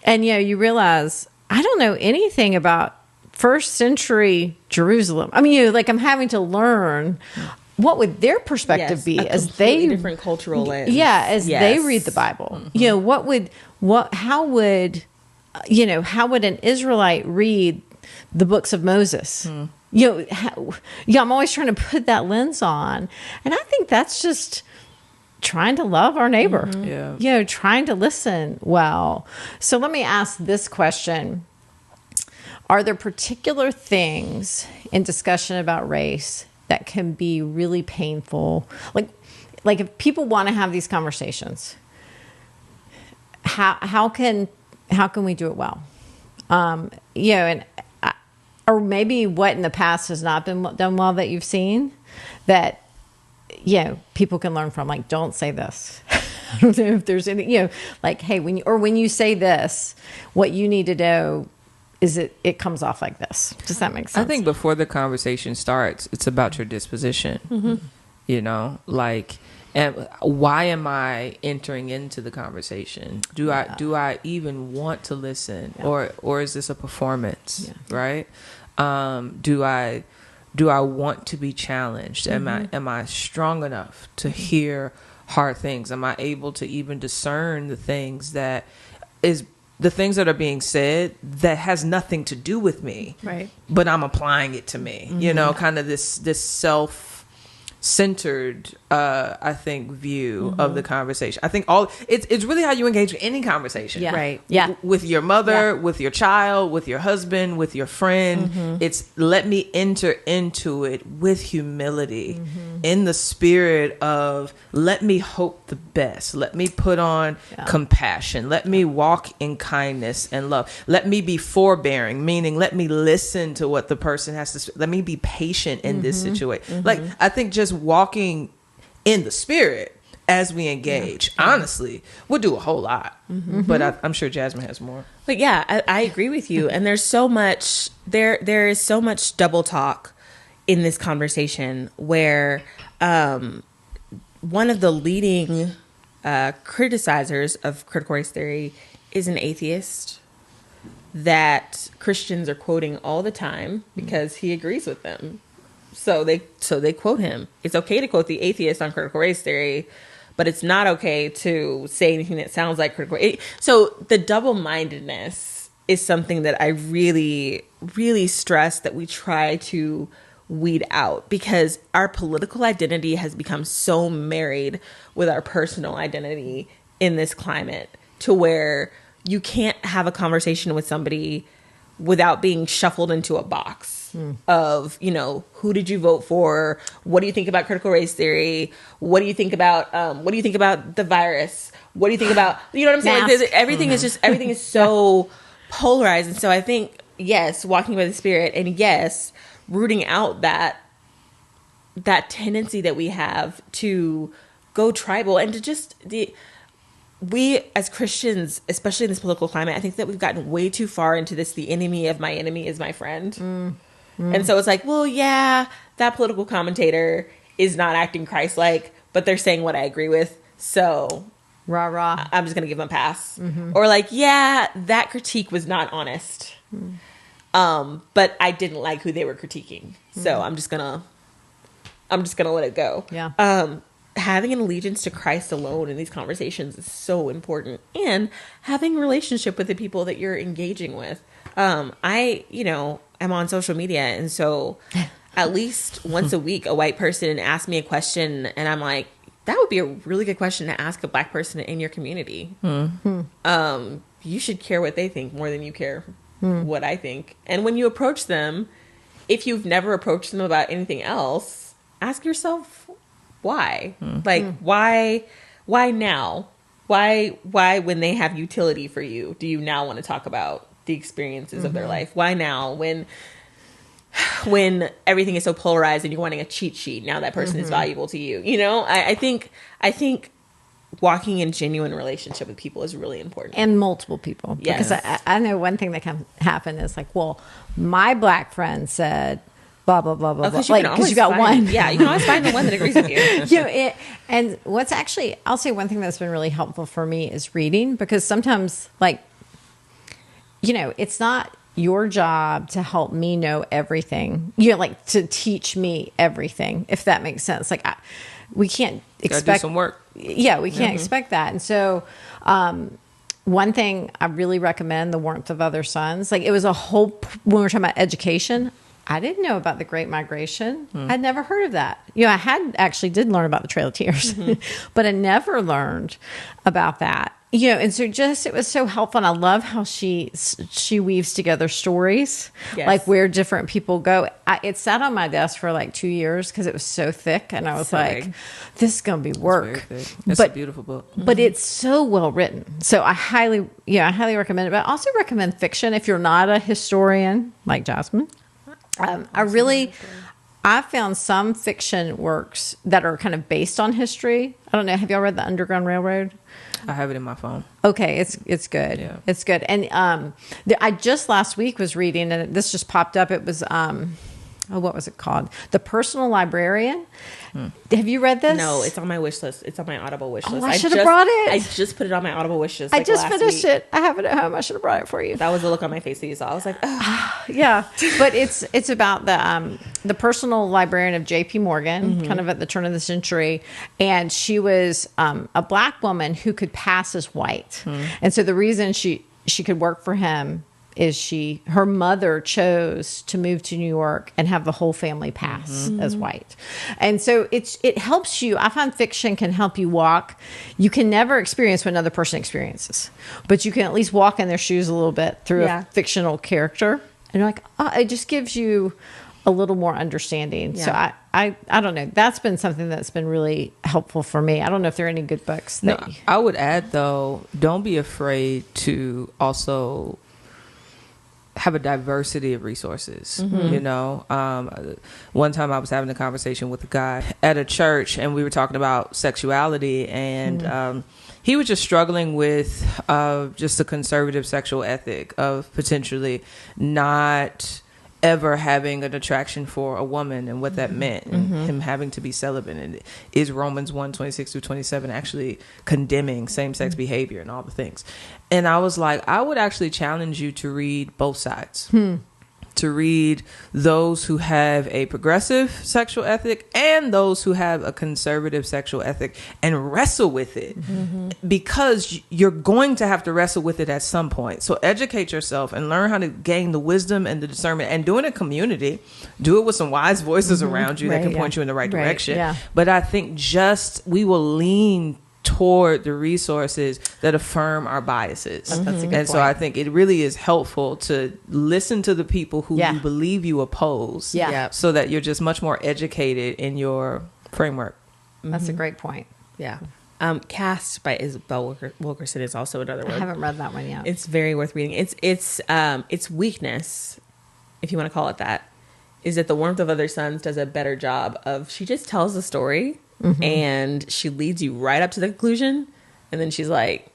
C: And, you realize I don't know anything about first century Jerusalem. I mean, I'm having to learn what would their perspective be as they
B: different cultural lens.
C: Yeah, as they read the Bible. How would an Israelite read the books of Moses? I'm always trying to put that lens on. And I think that's just trying to love our neighbor. Trying to listen well. So let me ask this question. Are there particular things in discussion about race that can be really painful? Like if people want to have these conversations, how can we do it well? Or maybe what in the past has not been done well that you've seen that, people can learn from, like, don't say this. I don't know if there's any, like, hey, when you say this, what you need to know is it comes off like this. Does that make sense?
A: I think before the conversation starts, it's about your disposition, and why am I entering into the conversation? Do I even want to listen, or is this a performance? Right? Do I want to be challenged? Am I strong enough to hear hard things? Am I able to even discern the things that are being said that has nothing to do with me,
C: right?
A: But I'm applying it to me. Kind of this self centered, I think, view of the conversation. I think it's really how you engage in any conversation.
C: Yeah.
B: Right.
C: Yeah.
A: With your mother, with your child, with your husband, with your friend. It's let me enter into it with humility, in the spirit of let me hope the best. Let me put on compassion. Let me walk in kindness and love. Let me be forbearing, meaning let me listen to what the person has to say. Let me be patient in this situation. Like, I think just walking in the spirit as we engage, honestly, we'll do a whole lot. But I'm sure Jasmine has more.
B: But yeah, I agree with you. And there's so much, there is so much double talk in this conversation where one of the leading criticizers of critical race theory is an atheist that Christians are quoting all the time because he agrees with them. So they quote him. It's okay to quote the atheist on critical race theory, but it's not okay to say anything that sounds like critical. So the double-mindedness is something that I really, really stress that we try to weed out, because our political identity has become so married with our personal identity in this climate to where you can't have a conversation with somebody without being shuffled into a box of, who did you vote for? What do you think about critical race theory? What do you think about the virus? What do you think about, you know what I'm saying? Like, everything is so polarized. And so I think, yes, walking by the Spirit, and yes, rooting out that tendency that we have to go tribal and to just we as Christians, especially in this political climate, I think that we've gotten way too far into this, the enemy of my enemy is my friend. And so it's like, well, yeah, that political commentator is not acting Christ-like, but they're saying what I agree with. So
C: Rah, rah.
B: I'm just going to give them a pass. Or like, yeah, that critique was not honest. But I didn't like who they were critiquing. So I'm just going to let it go.
C: Yeah.
B: Having an allegiance to Christ alone in these conversations is so important, and having a relationship with the people that you're engaging with. I'm on social media, and so at least once a week, a white person asks me a question, and I'm like, that would be a really good question to ask a black person in your community. You should care what they think more than you care what I think. And when you approach them, if you've never approached them about anything else, ask yourself, why? Like, why now? Why when they have utility for you, do you now want to talk about the experiences of their life? Why now when everything is so polarized and you're wanting a cheat sheet, now that person is valuable to you? I think walking in genuine relationship with people is really important.
C: And multiple people.
B: Yes.
C: Because I know one thing that can happen is like, well, my black friend said blah, blah, blah, blah, blah. Because you got one.
B: Yeah, you can always find the one that agrees with you.
C: And what's actually, I'll say one thing that's been really helpful for me is reading, because sometimes, it's not your job to help me know everything. To teach me everything, if that makes sense. We can't expect
A: do some work.
C: Yeah, we can't expect that. And so, one thing I really recommend, The Warmth of Other Suns. It was a whole, when we're talking about education, I didn't know about the Great Migration. I'd never heard of that. I did learn about the Trail of Tears, but I never learned about that. And so it was so helpful. And I love how she weaves together stories,
B: yes.
C: where different people go. It sat on my desk for 2 years because it was so thick. And I was this is going to be work.
A: It's a beautiful book.
C: But it's so well written. So I highly recommend it. But I also recommend fiction if you're not a historian like Jasmine. I found some fiction works that are kind of based on history. I don't know. Have y'all read The Underground Railroad?
A: I have it in my phone.
C: Okay, it's good.
A: Yeah.
C: It's good. And I just last week was reading, and this just popped up. It was what was it called? The Personal Librarian. Have you read this?
B: No, it's on my wish list. It's on my Audible wish list.
C: I should have brought it.
B: I just put it on my Audible wish list.
C: I just finished
B: week.
C: it. I have it at home. I should have brought it for you.
B: That was the look on my face that you saw. I was like, oh.
C: Yeah, but it's about the personal librarian of J.P. Morgan, kind of at the turn of the century, and she was a black woman who could pass as white, and so the reason she could work for him her mother chose to move to New York and have the whole family pass as white. And so it helps you. I find fiction can help you walk. You can never experience what another person experiences, but you can at least walk in their shoes a little bit through a fictional character. And you're like, oh, it just gives you a little more understanding. Yeah. So I don't know. That's been something that's been really helpful for me. I don't know if there are any good books. That
A: I would add, though, don't be afraid to also have a diversity of resources. You know, one time I was having a conversation with a guy at a church, and we were talking about sexuality, and he was just struggling with just a conservative sexual ethic of potentially not ever having an attraction for a woman and what that meant, and him having to be celibate. And is Romans 1:26-27 actually condemning same-sex behavior and all the things? And I was like, I would actually challenge you to read both sides. To read those who have a progressive sexual ethic and those who have a conservative sexual ethic, and wrestle with it, because you're going to have to wrestle with it at some point. So educate yourself and learn how to gain the wisdom and the discernment, and do it in a community. Do it with some wise voices around you that can point you in the right direction. Yeah. But I think we will lean toward the resources that affirm our biases. That's a good point. So I think it really is helpful to listen to the people who you believe you oppose, so that you're just much more educated in your framework.
C: That's a great point.
B: Yeah. Cast by Isabel Wilkerson is also another one.
C: I haven't read that one yet.
B: It's very worth reading. Its weakness, if you want to call it that, is that The Warmth of Other Suns does a better job of, she just tells the story. And she leads you right up to the conclusion, and then she's like,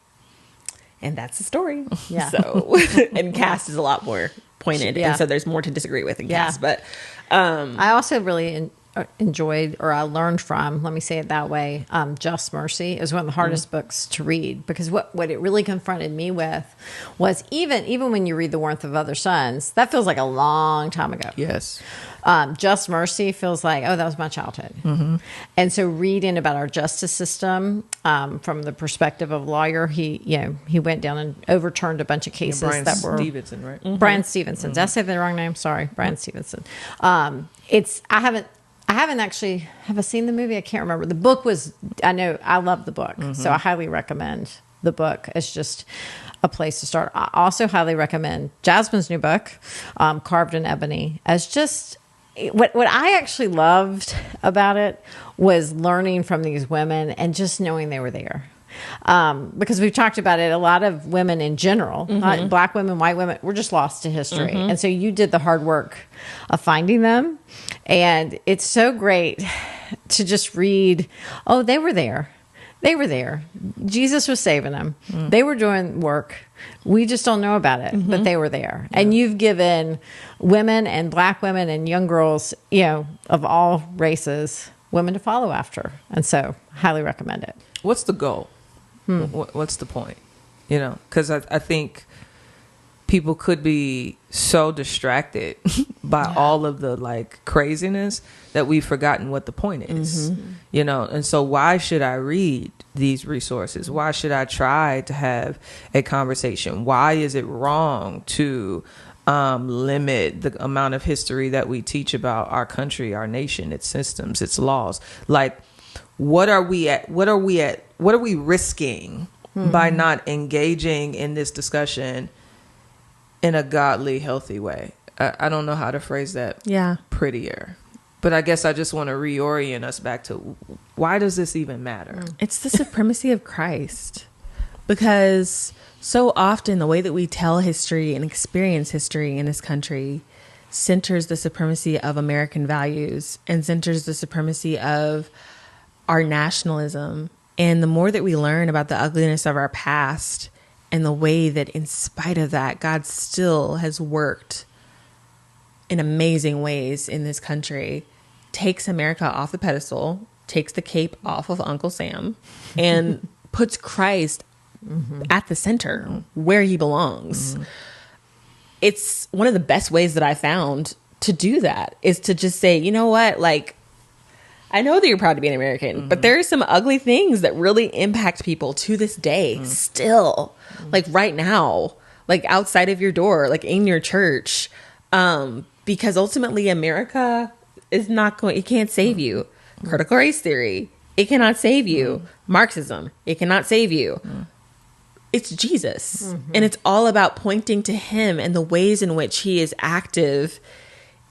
B: and that's the story. Yeah. So, and Cast is a lot more pointed, and so there's more to disagree with in Cast. But
C: I also really enjoyed, or I learned from, let me say it that way, Just Mercy is one of the hardest books to read, because what it really confronted me with was, even when you read The Warmth of Other Suns, that feels like a long time ago.
A: Yes.
C: Just Mercy feels like, that was my childhood. And so reading about our justice system from the perspective of a lawyer, he went down and overturned a bunch of cases that were
A: Stevenson, right?
C: Brian Stevenson. Did I say the wrong name? Sorry, Brian Stevenson. I haven't actually, have I seen the movie? I can't remember. The book was, I know, I love the book. So I highly recommend the book. It's just a place to start. I also highly recommend Jasmine's new book, Carved in Ebony, as just, what I actually loved about it was learning from these women and just knowing they were there. Because we've talked about it, a lot of women in general, not black women, white women, we're just lost to history. And so you did the hard work of finding them. And it's so great to just read, they were there. They were there. Jesus was saving them. They were doing work. We just don't know about it, but they were there. Yeah. And you've given women and black women and young girls, of all races, women to follow after. And so highly recommend it.
A: What's the goal? What's the point? Because I think people could be so distracted by all of the craziness that we've forgotten what the point is, and so why should I read these resources? Why should I try to have a conversation? Why is it wrong to limit the amount of history that we teach about our country, our nation, its systems, its laws? What are we risking by not engaging in this discussion in a godly, healthy way? I don't know how to phrase that prettier. But I guess I just want to reorient us back to, why does this even matter?
B: It's the supremacy of Christ. Because so often the way that we tell history and experience history in this country centers the supremacy of American values and centers the supremacy of our nationalism. And the more that we learn about the ugliness of our past and the way that in spite of that, God still has worked in amazing ways in this country, takes America off the pedestal, takes the cape off of Uncle Sam, and puts Christ at the center where he belongs. It's one of the best ways that I found to do that, is to just say, you know what, I know that you're proud to be an American, but there are some ugly things that really impact people to this day still. Right now, like outside of your door, like in your church. Because ultimately America is not going, it can't save you. Critical race theory, it cannot save you. Marxism, it cannot save you. It's Jesus. And it's all about pointing to him and the ways in which he is active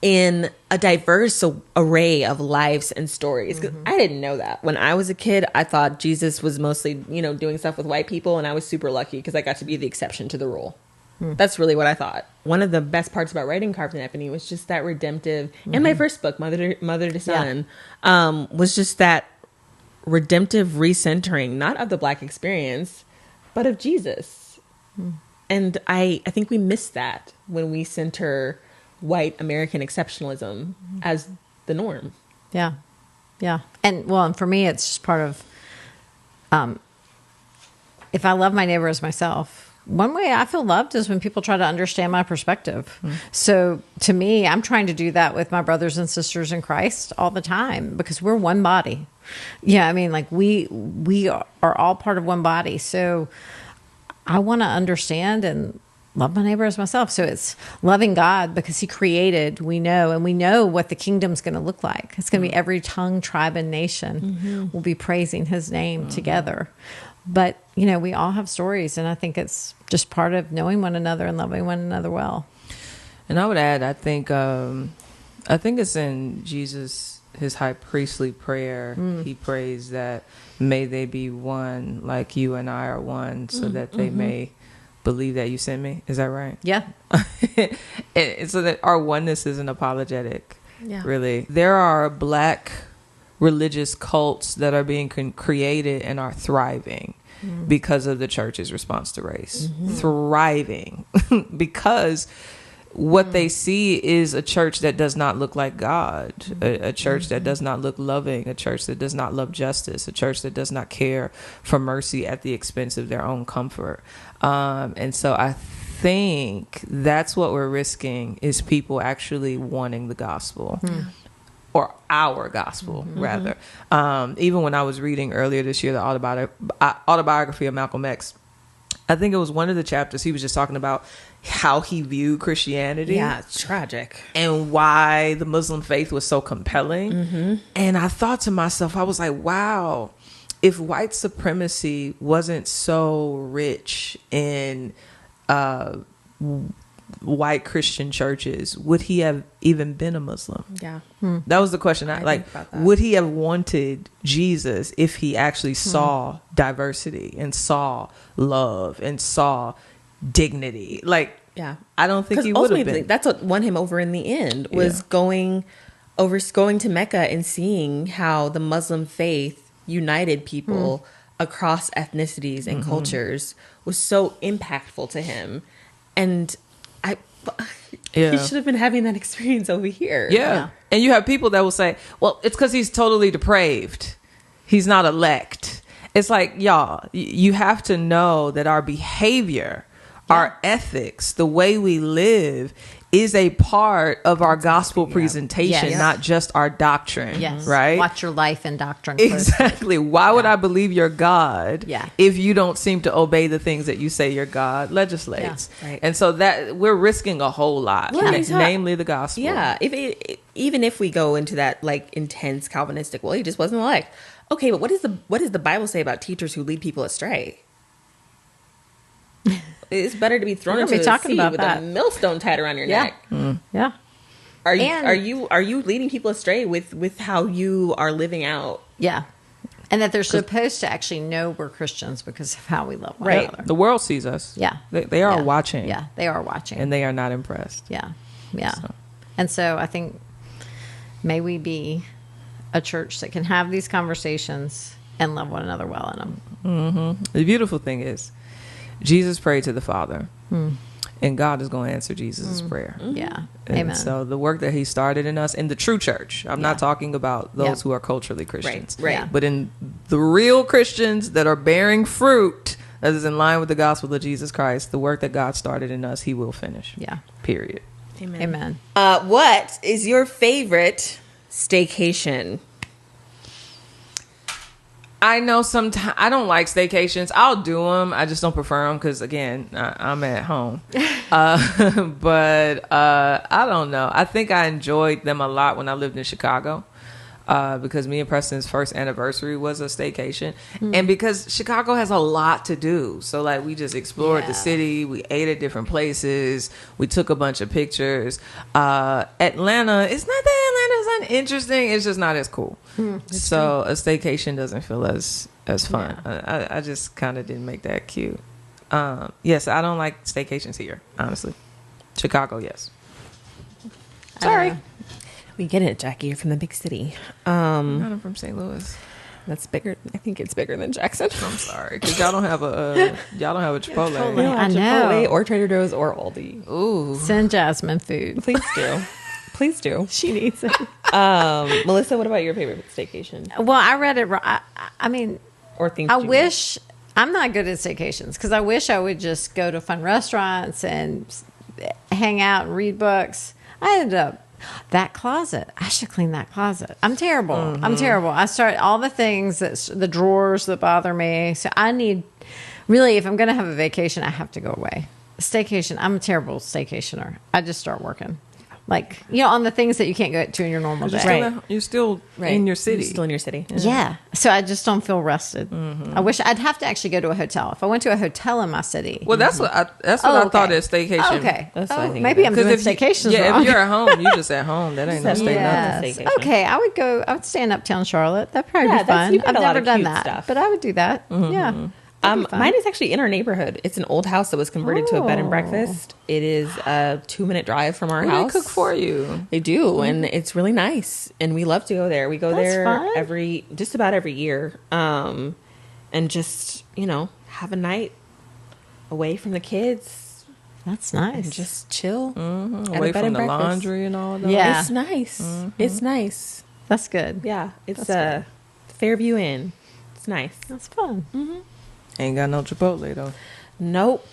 B: in a diverse array of lives and stories. 'Cause I didn't know that. When I was a kid, I thought Jesus was mostly, you know, doing stuff with white people, and I was super lucky because I got to be the exception to the rule. That's really what I thought. One of the best parts about writing Carved in Ebony was just that redemptive, and my first book, Mother to Son, was just that redemptive recentering, not of the Black experience, but of Jesus. And I think we miss that when we center white American exceptionalism as the norm.
C: Yeah. Yeah. And well, and for me, it's just part of, if I love my neighbor as myself, one way I feel loved is when people try to understand my perspective. So to me, I'm trying to do that with my brothers and sisters in Christ all the time because we're one body. Yeah. I mean, like we are all part of one body. So I want to understand and love my neighbor as myself. So it's loving God because he created, we know what the kingdom's going to look like. It's going to be every tongue, tribe, and nation will be praising his name together. But, you know, we all have stories, and I think it's just part of knowing one another and loving one another well.
A: And I would add, I think it's in Jesus, his high priestly prayer. He prays that may they be one like you and I are one, so that they may believe that you sent me. Is that right?
C: Yeah.
A: And so that our oneness isn't apologetic.
B: Yeah.
A: Really. There are Black religious cults that are being created and are thriving because of the church's response to race. Thriving because what they see is a church that does not look like God, a church that does not look loving, a church that does not love justice, a church that does not care for mercy at the expense of their own comfort. And so I think that's what we're risking, is people actually wanting the gospel. Or our gospel, rather. Even when I was reading earlier this year the autobiography of Malcolm X, I think it was one of the chapters he was just talking about how he viewed Christianity.
B: Yeah, it's tragic.
A: And why the Muslim faith was so compelling. And I thought to myself, I was like, wow, if white supremacy wasn't so rich in white Christian churches, would he have even been a Muslim?
B: Yeah.
A: That was the question.
B: I think about that.
A: Would he have wanted Jesus if he actually saw diversity and saw love and saw dignity? Like,
B: Yeah.
A: I don't think he would have been.
B: That's what won him over in the end, was going to Mecca and seeing how the Muslim faith united people across ethnicities and cultures was so impactful to him. And he should have been having that experience over here.
A: Yeah. And you have people that will say, well, it's because he's totally depraved. He's not elect. It's like, y'all, you have to know that our behavior, our ethics, the way we live is a part of our gospel presentation,
C: Yes.
A: not just our doctrine.
C: Yes.
A: Right?
C: Watch your life and doctrine closely.
A: Exactly. Why would I believe you're God
C: Yeah.
A: if you don't seem to obey the things that you say your God legislates?
B: Yeah, right.
A: And so that we're risking a whole lot, namely the gospel.
B: Yeah. Even if we go into that like intense Calvinistic, well, he just wasn't elect. Okay, but what does the Bible say about teachers who lead people astray? It's better to be thrown into the sea with a millstone tied around your neck.
C: Yeah.
B: Are you leading people astray with how you are living out?
C: Yeah. And that they're supposed to actually know we're Christians because of how we love one another.
A: The world sees us.
C: Yeah.
A: They are watching.
C: Yeah, they are watching.
A: And they are not impressed.
C: Yeah. Yeah. And so I think, may we be a church that can have these conversations and love one another well in them.
A: The beautiful thing is, Jesus prayed to the Father, and God is going to answer Jesus' prayer.
C: Yeah.
A: And
C: Amen.
A: so the work that he started in us, in the true church, I'm not talking about those who are culturally Christians,
B: Right.
C: Yeah.
A: but in the real Christians that are bearing fruit that is in line with the gospel of Jesus Christ, the work that God started in us, he will finish.
C: Yeah.
A: Period.
C: Amen.
B: What is your favorite staycation?
A: I know sometimes I don't like staycations. I'll do them. I just don't prefer them because, again, I'm at home. But I don't know. I think I enjoyed them a lot when I lived in Chicago. Because me and Preston's first anniversary was a staycation. And because Chicago has a lot to do. So, like, we just explored the city. We ate at different places. We took a bunch of pictures. Atlanta, it's not that Atlanta's uninteresting. It's just not as cool. So, a staycation doesn't feel as fun. Yeah. I just kind of didn't make that cute. Yes, I don't like staycations here, honestly. Chicago, yes.
B: Sorry. We get it, Jackie. You're from the big city.
A: I'm from St. Louis.
B: That's bigger. I think it's bigger than Jackson.
A: I'm sorry, because y'all don't have a Chipotle.
C: Chipotle.
B: We don't have
C: I know.
B: Chipotle or Trader Joe's or Aldi.
A: Ooh,
C: Send Jasmine food.
B: Please do. Please do.
C: She needs it.
B: Melissa, what about your favorite staycation?
C: Well, I read it wrong. I mean,
B: Or things
C: I
B: you
C: wish I'm not good at staycations because I wish I would just go to fun restaurants and hang out and read books. I ended up that closet. I should clean that closet. I'm terrible. I'm terrible. I start all the things the drawers that bother me. So I need really, if I'm going to have a vacation, I have to go away. Staycation. I'm a terrible staycationer. I just start working. Like, on the things that you can't go to in your normal day.
A: You're still in your city.
B: You're still in your city.
C: Yeah. So I just don't feel rested. I wish I'd have to actually go to a hotel. If I went to a hotel in my city.
A: Well, that's what I thought is staycation.
C: Okay.
B: That's what I think
C: Maybe
B: it
C: I'm
B: is.
C: doing
A: if
C: staycations
A: you,
C: wrong.
A: if you're at home, you just at home. That ain't no stay nothing.
C: Yes.
B: Staycation.
C: Okay. I would stay in Uptown Charlotte. That'd probably be fun.
B: you've got
C: I've
B: a lot
C: never
B: of
C: done
B: cute
C: that.
B: stuff.
C: But I would do that. Yeah.
B: Mine is actually in our neighborhood. It's an old house that was converted to a bed and breakfast. It is a 2-minute drive from our house.
A: They cook for you.
B: They do, and it's really nice. And we love to go there. We go
C: That's
B: there
C: fun.
B: just about every year, and just have a night away from the kids
C: That's nice.
B: and just chill. at
A: Away
B: a bed
A: from
B: and
A: the
B: breakfast.
A: laundry and all that.
C: Yeah.
B: It's nice. It's nice.
C: That's good.
B: Yeah, it's
C: That's
B: Fairview Inn. It's nice.
C: That's fun.
A: Ain't got no Chipotle though.
B: Nope.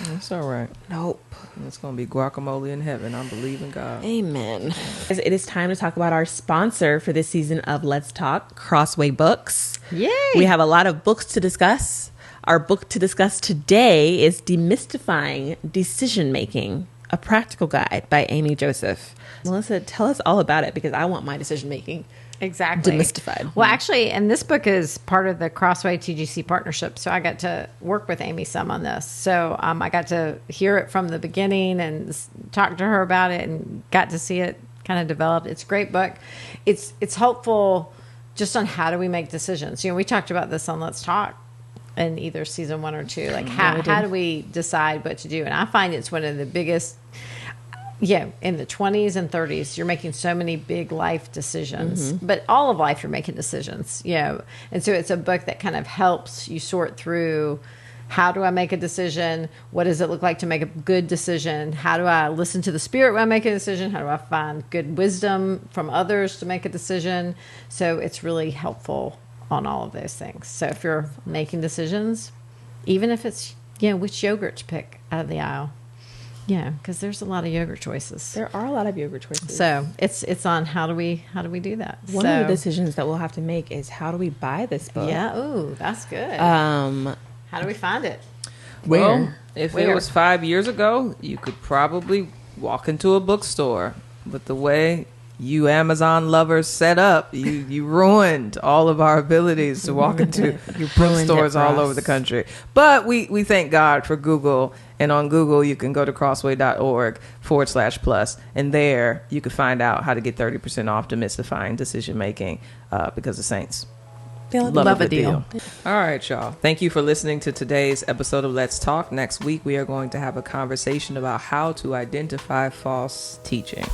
A: That's all right.
B: Nope.
A: It's gonna be guacamole in heaven. I'm believing God.
B: Amen. It is time to talk about our sponsor for this season of Let's Talk, Crossway Books.
C: Yay.
B: We have a lot of books to discuss. Our book to discuss today is Demystifying Decision Making, a Practical Guide by Amy Joseph. Melissa, tell us all about it because I want my decision making
C: Exactly.
B: demystified.
C: Well, actually, and this book is part of the Crossway TGC partnership. So I got to work with Amy some on this. So I got to hear it from the beginning and talk to her about it and got to see it kind of develop. It's a great book. It's helpful just on how do we make decisions. We talked about this on Let's Talk in either season 1 or 2. Like how do we decide what to do? And I find it's one of the biggest. Yeah, in the 20s and 30s, you're making so many big life decisions, but all of life you're making decisions, And so it's a book that kind of helps you sort through how do I make a decision? What does it look like to make a good decision? How do I listen to the Spirit when I make a decision? How do I find good wisdom from others to make a decision? So it's really helpful on all of those things. So if you're making decisions, even if it's, which yogurt to pick out of the aisle. Yeah, because there's a lot of yogurt choices.
B: There are a lot of yogurt choices.
C: So it's on how do we do that?
B: One of the decisions that we'll have to make is how do we buy this book?
C: Yeah, ooh, that's good. How do we find it?
A: Well, if it was 5 years ago, you could probably walk into a bookstore. But the way you Amazon lovers set up, you ruined all of our abilities to walk into bookstores all over the country. But we thank God for Google. And on Google, you can go to crossway.org/plus. And there you can find out how to get 30% off Demystifying Decision Making because the Saints love a deal. All right, y'all. Thank you for listening to today's episode of Let's Talk. Next week, we are going to have a conversation about how to identify false teaching.